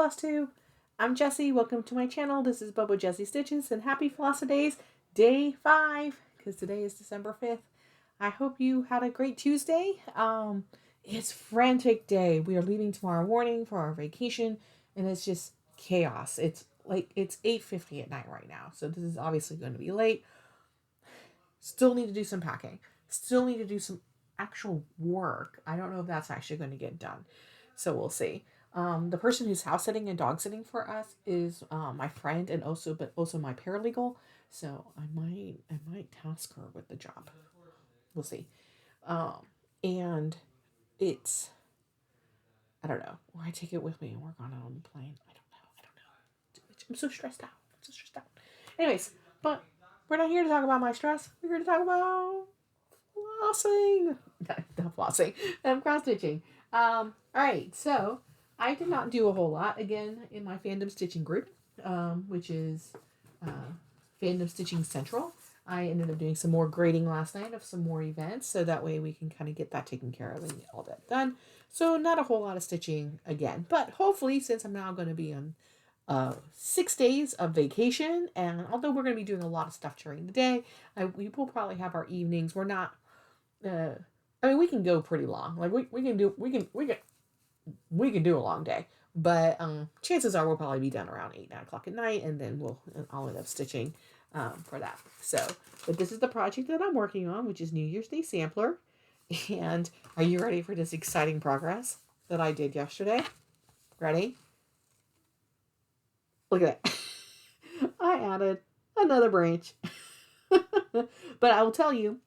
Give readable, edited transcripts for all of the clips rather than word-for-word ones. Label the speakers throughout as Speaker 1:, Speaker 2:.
Speaker 1: Floss Tube. I'm Jessie. Welcome to my channel. This is Bubba Jessie Stitches and happy Flossidays day 5 because today is December 5th. I hope you had a great Tuesday. It's frantic day. We are leaving tomorrow morning for our vacation and it's just chaos. It's 8:50 at night right now. So this is obviously going to be late. Still need to do some packing. Still need to do some actual work. I don't know if that's actually going to get done. So we'll see. The person who's house sitting and dog sitting for us is my friend and also my paralegal. So I might task her with the job. We'll see. And it's I don't know. Or I take it with me and work on it on the plane. I don't know. I'm so stressed out. Anyways, but we're not here to talk about my stress. We're here to talk about flossing. Not flossing. Cross stitching. All right. So I did not do a whole lot again in my fandom stitching group, which is Fandom Stitching Central. I ended up doing some more grading last night of some more events, so that way we can kind of get that taken care of and get all that done. So not a whole lot of stitching again, but hopefully since I'm now going to be on 6 days of vacation, and although we're going to be doing a lot of stuff during the day, we will probably have our evenings. We're not. We can go pretty long. Like we can do a long day, but chances are we'll probably be done around 8-9 o'clock at night, and then I'll end up stitching for that. So, but this is the project that I'm working on, which is New Year's Day Sampler. And are you ready for this exciting progress that I did yesterday? Ready? Look at that. I added another branch. But I will tell you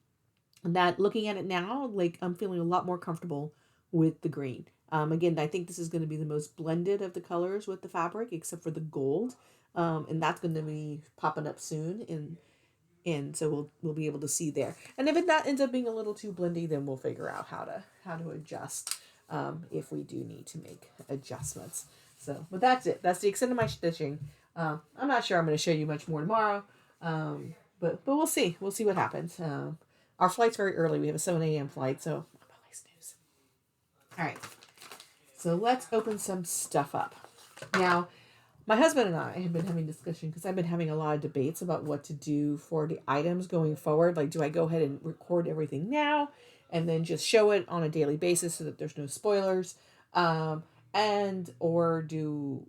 Speaker 1: that looking at it now, like I'm feeling a lot more comfortable with the green. Again, I think this is going to be the most blended of the colors with the fabric, except for the gold. And that's going to be popping up soon. And so we'll be able to see there. And if that ends up being a little too blendy, then we'll figure out how to adjust if we do need to make adjustments. So, but that's it. That's the extent of my stitching. I'm not sure I'm going to show you much more tomorrow. But we'll see. We'll see what happens. Our flight's very early. We have a 7 a.m. flight, so I'm probably snooze. All right. So let's open some stuff up. Now, my husband and I have been having discussion because I've been having a lot of debates about what to do for the items going forward. Like, do I go ahead and record everything now and then just show it on a daily basis so that there's no spoilers? Or do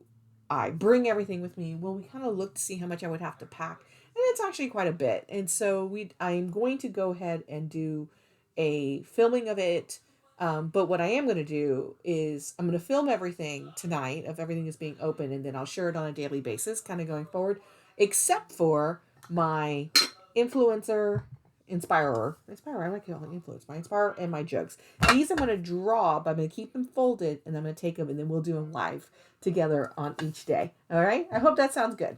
Speaker 1: I bring everything with me? Well, we kind of looked to see how much I would have to pack. And it's actually quite a bit. And so I'm going to go ahead and do a filming of it. But what I am going to do is I'm going to film everything tonight of everything that's being opened, and then I'll share it on a daily basis kind of going forward, except for my Inspirer, I like calling influence, my Inspirer and my jugs. These I'm going to draw, but I'm going to keep them folded, and I'm going to take them, and then we'll do them live together on each day. All right? I hope that sounds good.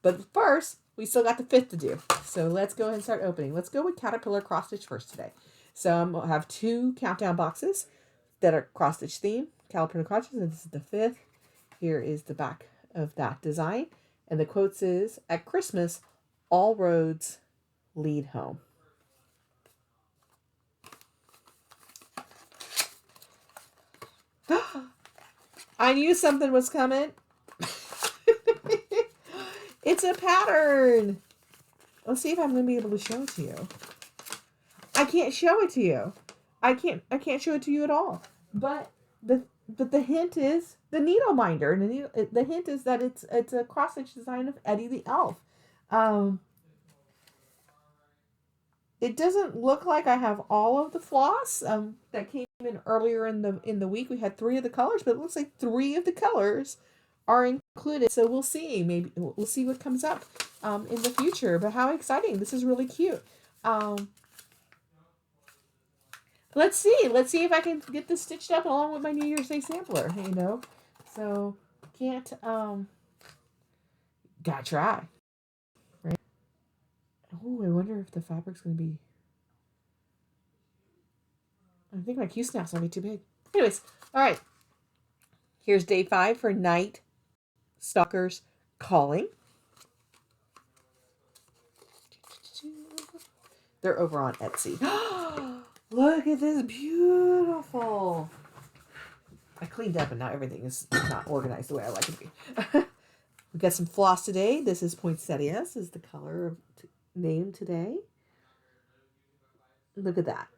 Speaker 1: But first, we still got the 5th to do. So let's go ahead and start opening. Let's go with Caterpillar Cross Stitch first today. So I'm going to have 2 countdown boxes that are cross stitch theme, Caterpillar Crotches, and this is the 5th. Here is the back of that design. And the quotes is, at Christmas, all roads lead home. I knew something was coming. It's a pattern. Let's see if I'm going to be able to show it to you. I can't show it to you. I can't show it to you at all. But the hint is the needle minder, and the hint is that it's a cross stitch design of Eddie the Elf. It doesn't look like I have all of the floss that came in earlier in the week. We had 3 of the colors, but it looks like 3 of the colors are included. So we'll see. Maybe we'll see what comes up in the future. But how exciting! This is really cute. Let's see if I can get this stitched up along with my New Year's Day sampler, So, can't, gotta try. Right? Oh, I wonder if the fabric's going to be, I think my Q-snap's going to be too big. Anyways, all right. Here's day 5 for Night Stalkers Calling. They're over on Etsy. Look at this, beautiful. I cleaned up and now everything is not organized the way I like it to be. We got some floss today. This is poinsettias, is the color of name today. Look at that.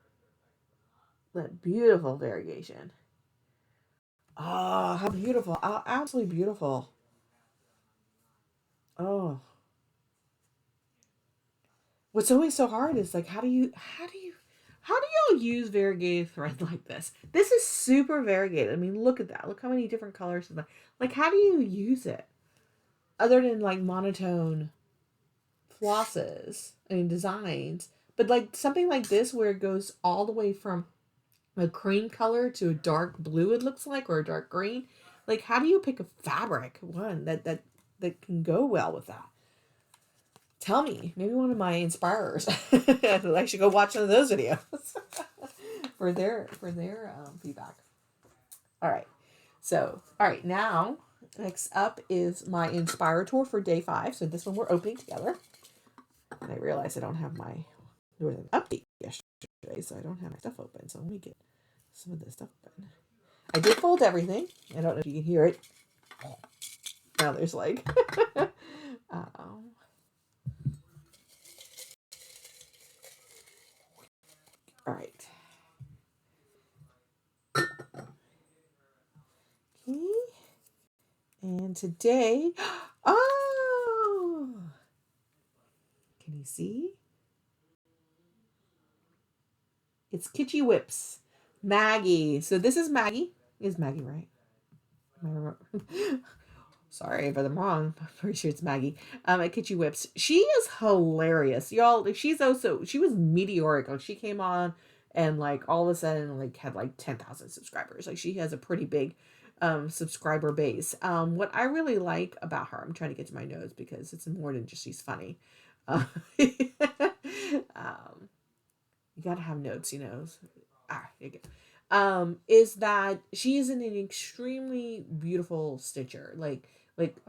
Speaker 1: That beautiful variegation. Oh, how beautiful. Oh, absolutely beautiful. Oh. What's always so hard is like how do y'all use variegated thread like this? This is super variegated. I mean, look at that. Look how many different colors. Like, how do you use it? Other than like monotone flosses and designs. But like something like this where it goes all the way from a cream color to a dark blue, it looks like, or a dark green. Like, how do you pick a fabric one that can go well with that? Tell me, maybe one of my inspirers. I should go watch one of those videos for their feedback. All right, so now next up is my Inspirator for day 5. So this one we're opening together. And I realize I don't have there was an update yesterday, so I don't have my stuff open. So let me get some of this stuff open. I did fold everything. I don't know if you can hear it. Now there's like all right. Okay. And today, oh, can you see? It's KitschyWips. Maggie. So this is Maggie. Is Maggie right? Sorry if I'm wrong. I'm pretty sure it's Maggie. At KitschyWips. She is hilarious. Y'all, she was meteoric. Like, she came on and like all of a sudden like had like 10,000 subscribers. Like, she has a pretty big subscriber base. What I really like about her, I'm trying to get to my notes because it's more than just she's funny. You gotta have notes, you know. There you go. Is that she is an extremely beautiful stitcher. Like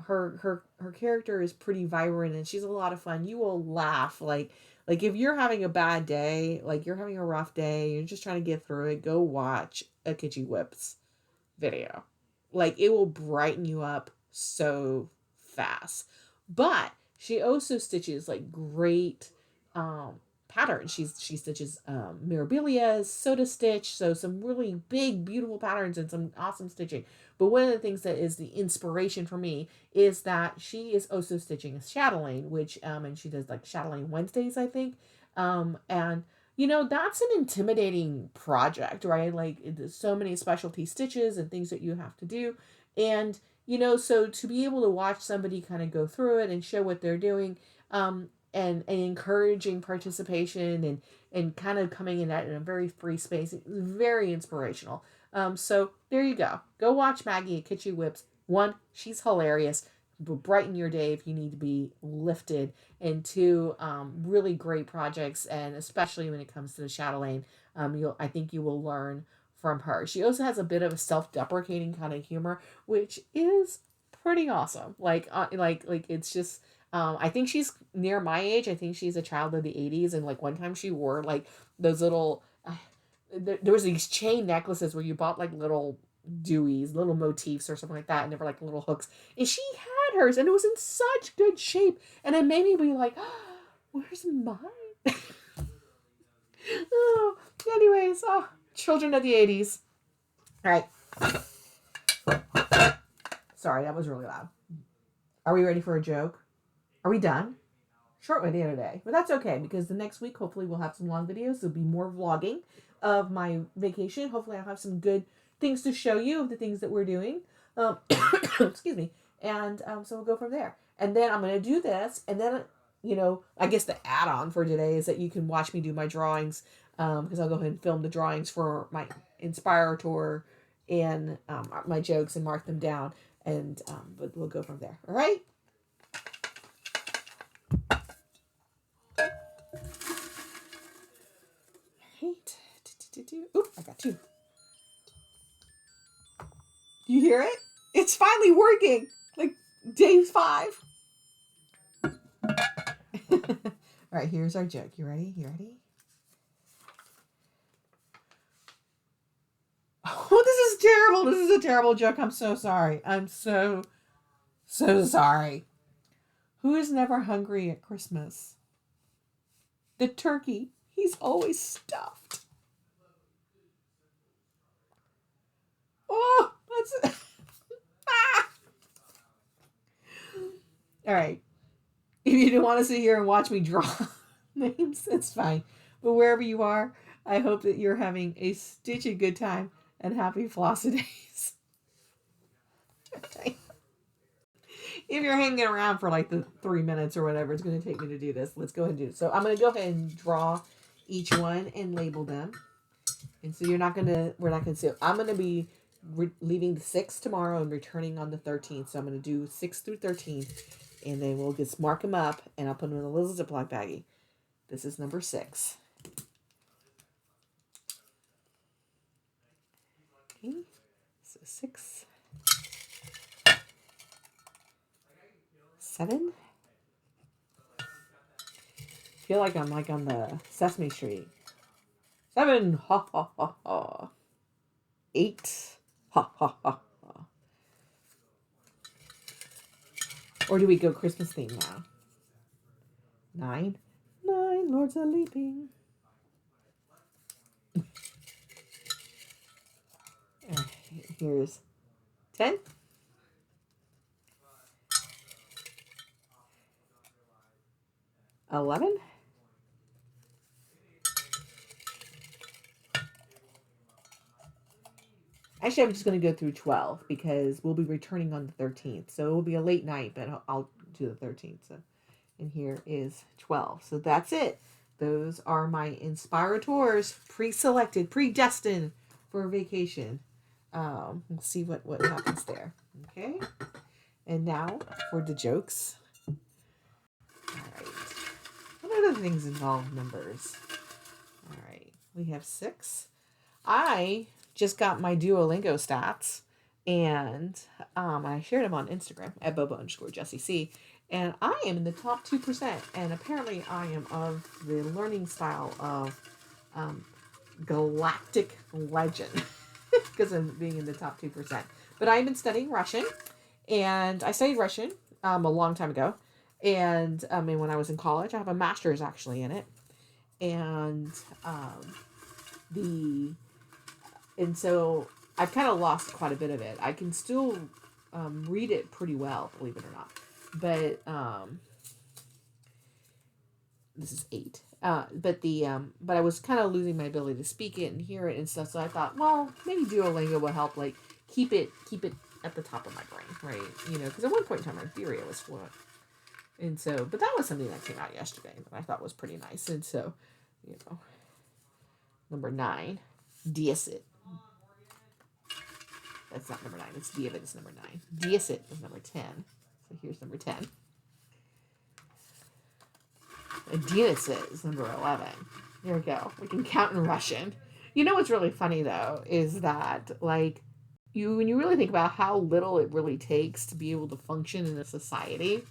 Speaker 1: her character is pretty vibrant and she's a lot of fun. You will laugh. Like if you're having a bad day, like you're having a rough day, you're just trying to get through it, go watch a KitschyWips video. Like, it will brighten you up so fast. But she also stitches like great patterns. She stitches mirabilia, soda stitch, so some really big, beautiful patterns and some awesome stitching. But one of the things that is the inspiration for me is that she is also stitching a chatelaine, which and she does like chatelaine Wednesdays, I think. And you know, that's an intimidating project, right? Like, there's so many specialty stitches and things that you have to do. And, you know, so to be able to watch somebody kind of go through it and show what they're doing, and encouraging participation and kind of coming in at in a very free space, it's very inspirational. So there you go. Go watch Maggie at KitschyWips. One, she's hilarious. Will brighten your day if you need to be lifted. And two, really great projects, and especially when it comes to the chatelaine, I think you will learn from her. She also has a bit of a self-deprecating kind of humor, which is pretty awesome. Like it's just. I think she's near my age. I think she's a child of the 80s, and like one time she wore like those little. There was these chain necklaces where you bought like little dewies, little motifs or something like that, and they were like little hooks. And she had hers, and it was in such good shape, and it made me be like, oh, "Where's mine?" Oh, anyways, children of the 80s. All right. Sorry, that was really loud. Are we ready for a joke? Are we done? Short video today, but that's okay because the next week hopefully we'll have some long videos. There'll be more vlogging of my vacation. Hopefully I'll have some good things to show you of the things that we're doing. Excuse me. And so we'll go from there. And then I'm going to do this. And then, you know, I guess the add-on for today is that you can watch me do my drawings, because I'll go ahead and film the drawings for my Inspirator and my jokes and mark them down. And but we'll go from there. All right. Oop, I got 2. Do you hear it? It's finally working. Like day 5. All right, here's our joke. You ready? Oh, this is terrible. This is a terrible joke. I'm so sorry. I'm so sorry. Who is never hungry at Christmas? The turkey. He's always stuffed. Oh, that's ah! All right. If you don't want to sit here and watch me draw names, it's fine. But wherever you are, I hope that you're having a stitchy good time and happy Flossidays. If you're hanging around for like the 3 minutes or whatever it's going to take me to do this, let's go ahead and do it. So I'm going to go ahead and draw each one and label them. And so we're not going to see. I'm going to be leaving the 6th tomorrow and returning on the 13th. So I'm going to do 6 through 13, and then we'll just mark them up, and I'll put them in a little Ziploc baggie. This is number 6. Okay, so 6, 7. I feel like I'm like on the Sesame Street. 7, ha ha ha ha. 8, ha ha ha ha. Or do we go Christmas theme now? 9, lords are leaping. Here's 10. 11. 'Actually, I'm just going to go through 12 because we'll be returning on the 13th. So it will be a late night, but I'll do the 13th. So, and here is 12. So that's it. Those are my Inspirators, pre-selected, predestined for vacation. We'll see what happens there. Okay. And now for the jokes. All right. What other things involve numbers? All right. We have 6. I just got my Duolingo stats, and I shared them on Instagram at Bobo_JessieC, and I am in the top 2%, and apparently I am of the learning style of galactic legend because of being in the top 2%. But I've been studying Russian, and I studied Russian a long time ago, and when I was in college, I have a master's actually in it, and And so I've kind of lost quite a bit of it. I can still read it pretty well, believe it or not. But this is 8. But I was kind of losing my ability to speak it and hear it and stuff. So I thought, well, maybe Duolingo will help, like keep it at the top of my brain, right? You know, because at one point in time, in theory, I was fluent. And so, but that was something that came out yesterday that I thought was pretty nice. And so, you know, number 9, Diesit. That's not number 9. It's Dievit is number 9. Diesit is number 10. So here's number 10. And Diesit is number 11. There we go. We can count in Russian. You know what's really funny, though, is that, like, when you really think about how little it really takes to be able to function in a society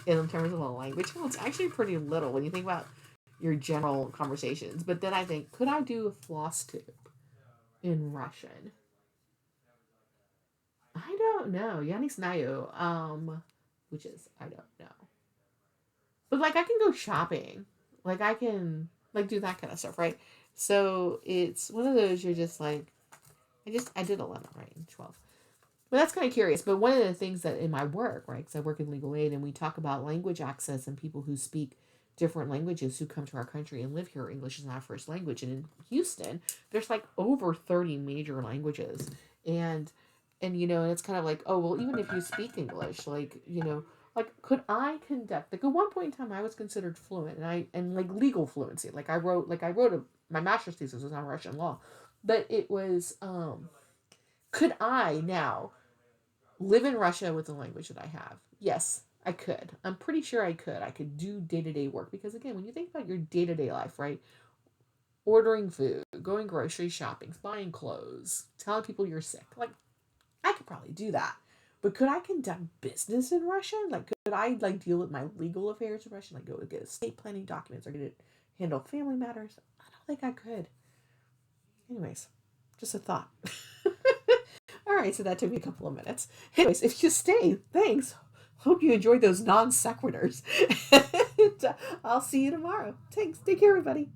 Speaker 1: in terms of a language, well, it's actually pretty little when you think about your general conversations. But then I think, could I do a floss tube in Russian? I don't know. Я не знаю. Which is, I don't know. But, like, I can go shopping. Like, I can, like, do that kind of stuff, right? So, it's one of those you're just like, I did 11, right? 12. But that's kind of curious. But one of the things that in my work, right, because I work in legal aid and we talk about language access and people who speak different languages who come to our country and live here. English is not our first language. And in Houston, there's like over 30 major languages. And you know, and it's kind of like, oh, well, even if you speak English, like, you know, like, could I conduct, like, at one point in time, I was considered fluent, and like, legal fluency. Like, I wrote my master's thesis was on Russian law, but it was, could I now live in Russia with the language that I have? Yes, I could. I'm pretty sure I could. I could do day-to-day work, because, again, when you think about your day-to-day life, right, ordering food, going grocery shopping, buying clothes, telling people you're sick, like, I could probably do that. But could I conduct business in Russian? Like, could I, like, deal with my legal affairs in Russian? Like, go get estate planning documents or handle family matters? I don't think I could. Anyways, just a thought. right, so that took me a couple of minutes. Anyways, if you stay, thanks. Hope you enjoyed those non sequiturs. And I'll see you tomorrow. Thanks. Take care, everybody.